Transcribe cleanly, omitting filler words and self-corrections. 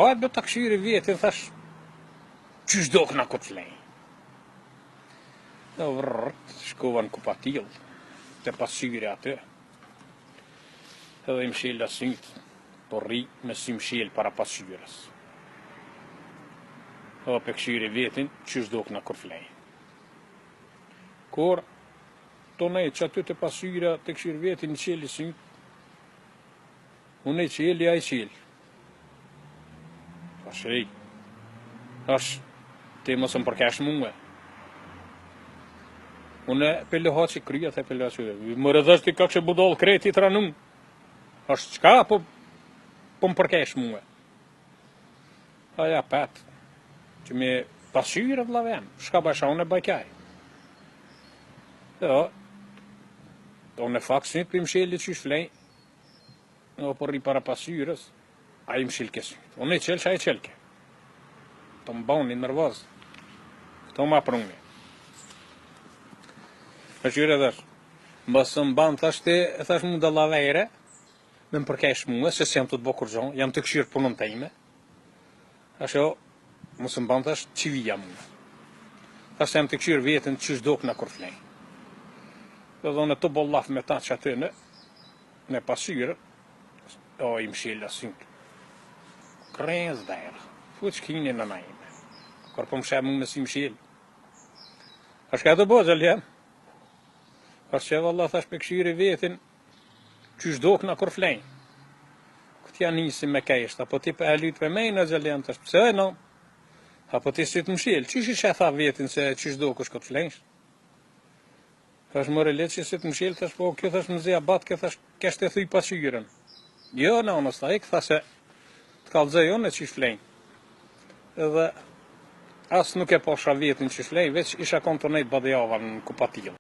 hajt be ta këshyri vjetin, thash, qysh do këna këtë flejnë. Dhe vrrt, shkova në kupatil, të pasqyri aty. Edhe i mshel asynt, po rri me si mshel para pasqyrës. Edhe pe këshyri vjetin, qysh do këna këtë flejnë. Kur, tonej që aty të pasqyra të këshyri vjetin në qeli synt, unë e qeli, a i qeli. Ashej, ti mos më përkesh mua. Unë pele haçi kryja të pele haçi. Më rëdhësht ti kakë budol kreti të ranun. Ashtë qka, po më përkesh mua. Aja pat, që me pasqyre vlavem, shka basha unë e bajkaj. Jo, unë e faksin për më sheli që shflej, në përri para pasqyres, a i më shilke sy. Unë e qelë që a i qelke. Të më bani nërvaz. Këto ma prungi. Me qyre dhash. Mbasë më banë thash mu dhe lavejre, me më përkesh mua, se s'jam të të bo kur gjon, jam të këshirë punën të ime. Thash jo, mësë më banë thash qivija mua. Thash jam të këshirë vjetën që shdok në kur flejnë. Dhe dhone të bollaf me ta që aty në pasyrë, o i mshilë asynt. Krejnës dhejra. Fuq kini në najme. Kër po më shemë mu me si mshilë. Thash ka të bo, gjeljem. Thash që valla thash pe këshiri vjetin, që shdok në kur flejnë. Këtë janë nisi me kejsht, apo ti për e lytë për mejnë, gjeljem, thash pëse e no. Apo ti si të mshilë, që shi që tha vjetin se që shdok është këtë flejnë? Thash më relet që si të mshilë, thash po kjo thash më zja bat, kjo thash keshte thuj pasqyren. Jo, në onës ta ik, thash se të kalëzë jo në që flejnë. Edhe asë nuk e posha vjetin që flejnë, veç isha kontonejt badejava në kupatil.